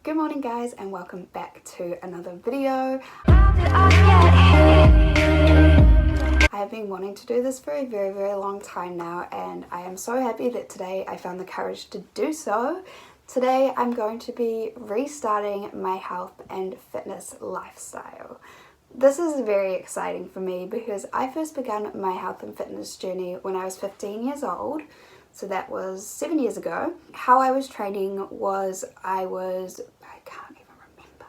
Good morning guys and welcome back to another video. I have been wanting to do this for a very long time now and I am so happy that today I found the courage to do so. Today I'm going to be restarting my health and fitness lifestyle. This is very exciting for me because I first began my health and fitness journey when I was 15 years old. So that was 7 years ago. How I was training was I can't even remember.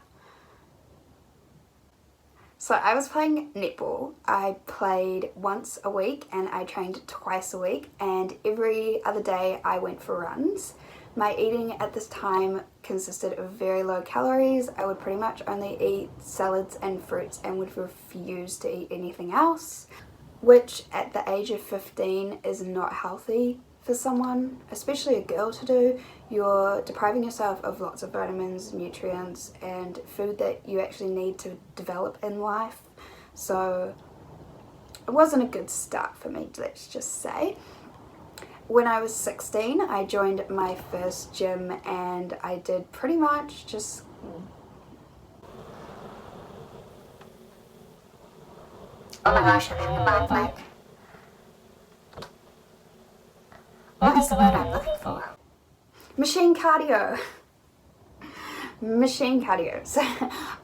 So I was playing netball. I played once a week and I trained twice a week, and every other day I went for runs. My eating at this time consisted of very low calories. I would pretty much only eat salads and fruits and would refuse to eat anything else, which at the age of 15 is not healthy for someone, especially a girl, to do. You're depriving yourself of lots of vitamins, nutrients, and food that you actually need to develop in life. So it wasn't a good start for me, let's just say. When I was 16, I joined my first gym and I did pretty much just oh my gosh, I'm in the mind blank. What is the word I'm looking for? machine cardio. Machine cardio. So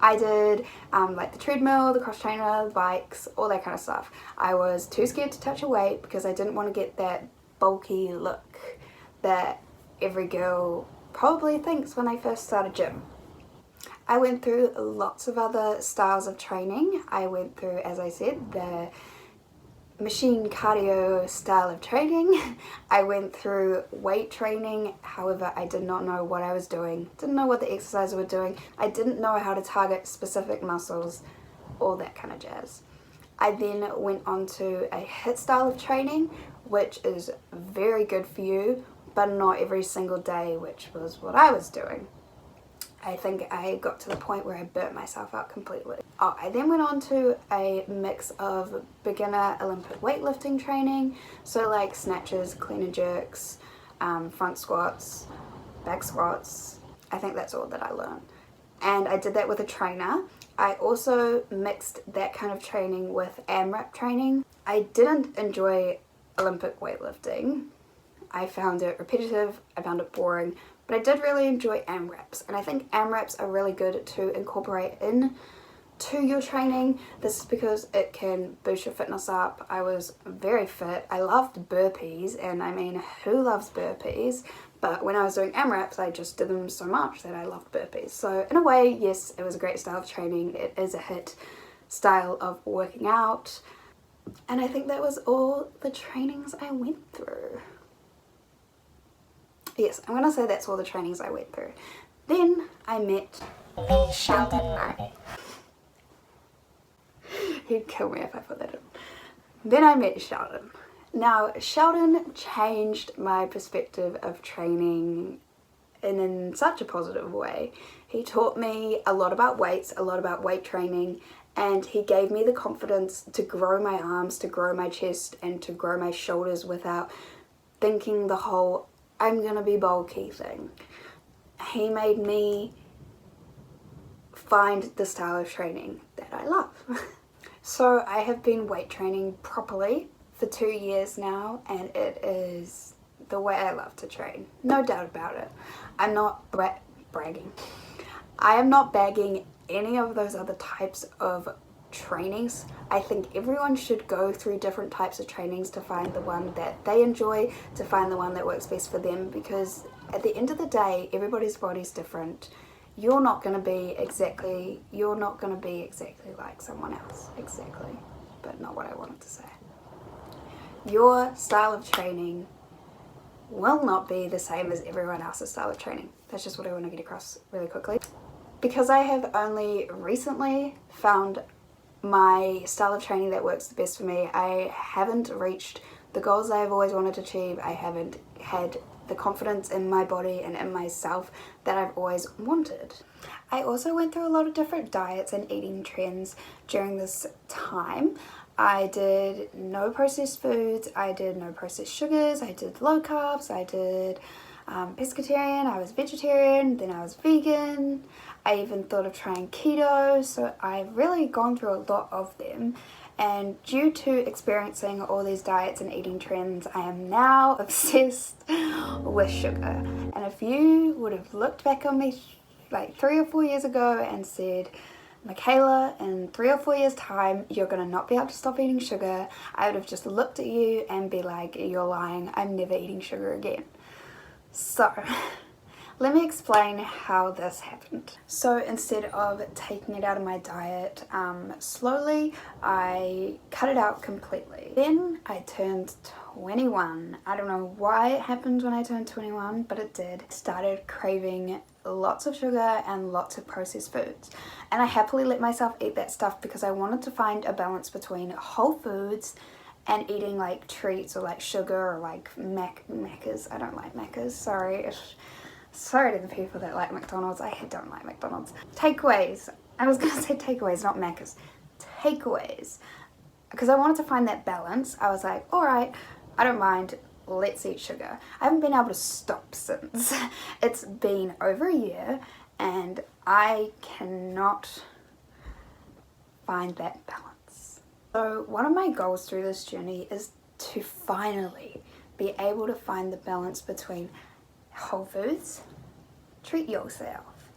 I did like the treadmill, the cross trainer, the bikes, all that kind of stuff. I was too scared to touch a weight because I didn't want to get that bulky look that every girl probably thinks when they first start a gym. I went through lots of other styles of training. I went through, as I said, the machine cardio style of training. I went through weight training, however I did not know what I was doing, didn't know what the exercises were doing, I didn't know how to target specific muscles, all that kind of jazz. I then went on to a HIIT style of training, which is very good for you, but not every single day, which was what I was doing. I think I got to the point where I burnt myself out completely. I then went on to a mix of beginner Olympic weightlifting training, so like snatches, clean and jerks, front squats, back squats. I think that's all that I learned. And I did that with a trainer. I also mixed that kind of training with AMRAP training. I didn't enjoy Olympic weightlifting. I found it repetitive, I found it boring, but I did really enjoy AMRAPs, and I think AMRAPs are really good to incorporate in to your training. This is because it can boost your fitness up. I was very fit. I loved burpees, and I mean, who loves burpees? But when I was doing AMRAPs, I just did them so much that I loved burpees. So in a way, yes, it was a great style of training. It is a HIIT style of working out. And I think that was all the trainings I went through. Yes, I'm gonna say that's all the trainings I went through. Then I met The Sheldon Martin. He'd kill me if I put that in. Then I met Sheldon. Now, Sheldon changed my perspective of training in such a positive way. He taught me a lot about weights, a lot about weight training, and he gave me the confidence to grow my arms, to grow my chest, and to grow my shoulders without thinking the whole I'm gonna be bulky thing. He made me find the style of training that I love. So I have been weight training properly for 2 years now, and it is the way I love to train. No doubt about it. I'm not bragging. I am not bagging any of those other types of trainings. I think everyone should go through different types of trainings to find the one that they enjoy, to find the one that works best for them, because at the end of the day, everybody's body's different. You're not going to be exactly like someone else. Exactly. But not what I wanted to say. Your style of training will not be the same as everyone else's style of training. That's just what I want to get across really quickly. Because I have only recently found my style of training that works the best for me, I haven't reached the goals I've always wanted to achieve. I haven't had the confidence in my body and in myself that I've always wanted. I also went through a lot of different diets and eating trends during this time. I did no processed foods, I did no processed sugars, I did low carbs, I did pescatarian, I was vegetarian, then I was vegan. I even thought of trying keto, so I've really gone through a lot of them. And due to experiencing all these diets and eating trends, I am now obsessed with sugar. And if you would have looked back on me like 3 or 4 years ago and said, Michaela, in 3 or 4 years time you're gonna not be able to stop eating sugar, I would have just looked at you and be like, you're lying, I'm never eating sugar again. So let me explain how this happened. So instead of taking it out of my diet slowly, I cut it out completely. Then I turned 21. I don't know why it happened when I turned 21, but it did. I started craving lots of sugar and lots of processed foods. And I happily let myself eat that stuff because I wanted to find a balance between whole foods and eating like treats or like sugar or like Maccas. I don't like Maccas, sorry. Sorry to the people that like McDonald's. I don't like McDonald's. Takeaways. I was going to say takeaways, not Maccas. Takeaways. Because I wanted to find that balance. I was like, alright, I don't mind. Let's eat sugar. I haven't been able to stop since. It's been over a year and I cannot find that balance. So one of my goals through this journey is to finally be able to find the balance between whole foods, treat yourself,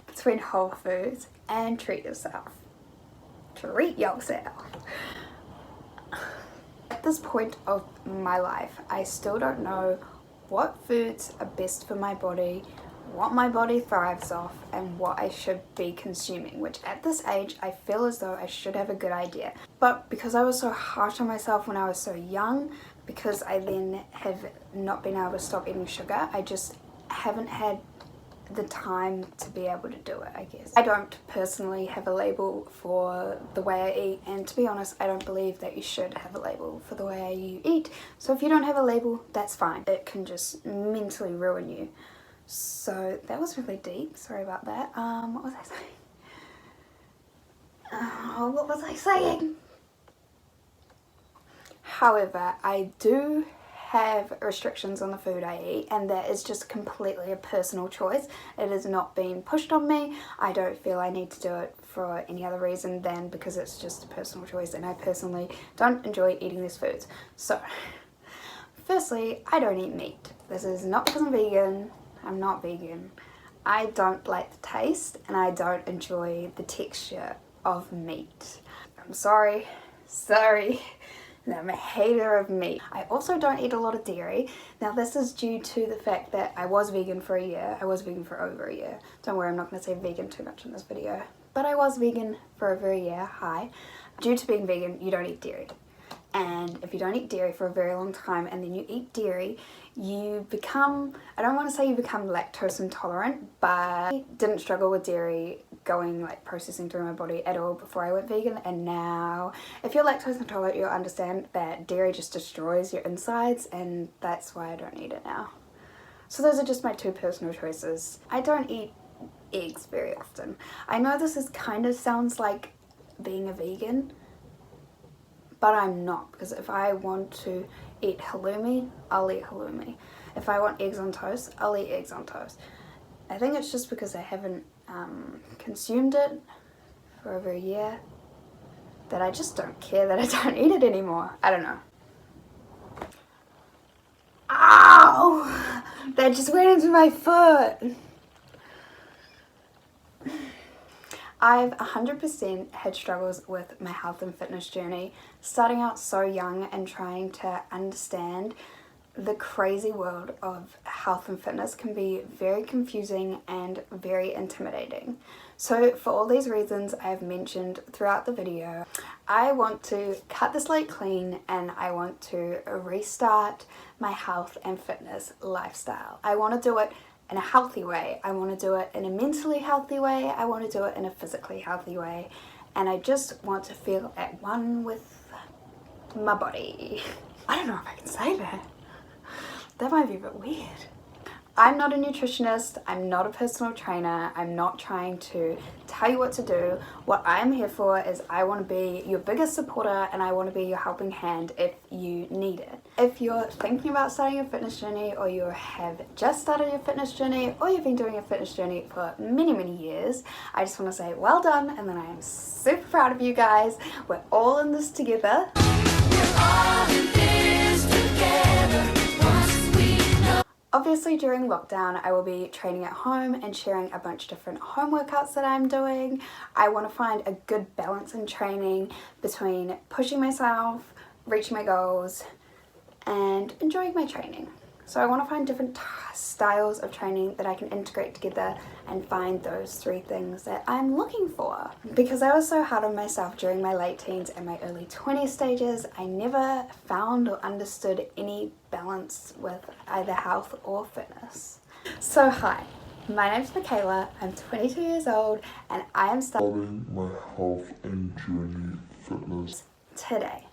between whole foods and treat yourself. Treat yourself. At this point of my life, I still don't know what foods are best for my body, what my body thrives off, and what I should be consuming, which at this age I feel as though I should have a good idea. But because I was so harsh on myself when I was so young, because I then have not been able to stop eating sugar, I just haven't had the time to be able to do it, I guess. I don't personally have a label for the way I eat, and to be honest, I don't believe that you should have a label for the way you eat. So if you don't have a label, that's fine. It can just mentally ruin you. So that was really deep, sorry about that. What was I saying? Oh, what was I saying? However, I do have restrictions on the food I eat, and that is just completely a personal choice. It is not being pushed on me. I don't feel I need to do it for any other reason than because it's just a personal choice and I personally don't enjoy eating these foods. So, firstly, I don't eat meat. This is not because I'm vegan. I'm not vegan. I don't like the taste and I don't enjoy the texture of meat. I'm sorry. I'm a hater of meat. I also don't eat a lot of dairy. Now this is due to the fact that I was vegan for a year. I was vegan for over a year. Don't worry, I'm not going to say vegan too much in this video. But I was vegan for over a year. Hi. Due to being vegan, you don't eat dairy. And if you don't eat dairy for a very long time and then you eat dairy, you become, I don't want to say you become lactose intolerant, but I didn't struggle with dairy going like processing through my body at all before I went vegan, and now if you're lactose intolerant you'll understand that dairy just destroys your insides, and that's why I don't eat it now. So those are just my two personal choices. I don't eat eggs very often. I know this is kind of sounds like being a vegan, but I'm not, because if I want to eat halloumi, I'll eat halloumi. If I want eggs on toast, I'll eat eggs on toast. I think it's just because I haven't consumed it for over a year that I just don't care that I don't eat it anymore. I don't know. Ow! That just went into my foot! I've 100% had struggles with my health and fitness journey, starting out so young and trying to understand the crazy world of health and fitness can be very confusing and very intimidating. So for all these reasons I've mentioned throughout the video, I want to cut the slate clean and I want to restart my health and fitness lifestyle. I want to do it in a healthy way. I want to do it in a mentally healthy way. I want to do it in a physically healthy way. And I just want to feel at one with my body. I don't know if I can say that. That might be a bit weird. I'm not a nutritionist, I'm not a personal trainer, I'm not trying to tell you what to do. What I'm here for is I want to be your biggest supporter and I want to be your helping hand if you need it. If you're thinking about starting a fitness journey, or you have just started your fitness journey, or you've been doing a fitness journey for many years, I just want to say well done, and then I am super proud of you guys. We're all in this together. Obviously during lockdown I will be training at home and sharing a bunch of different home workouts that I'm doing. I want to find a good balance in training between pushing myself, reaching my goals, and enjoying my training. So I want to find different styles of training that I can integrate together and find those three things that I'm looking for. Because I was so hard on myself during my late teens and my early 20s stages, I never found or understood any balance with either health or fitness. So hi, my name's Michaela, I'm 22 years old and I am starting my health and journey fitness today.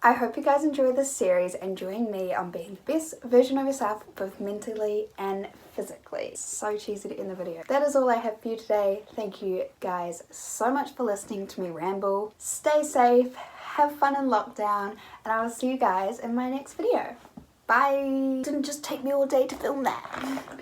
I hope you guys enjoy this series and join me on being the best version of yourself, both mentally and physically. So cheesy to end the video. That is all I have for you today. Thank you guys so much for listening to me ramble. Stay safe, have fun in lockdown, and I will see you guys in my next video. Bye! Didn't just take me all day to film that.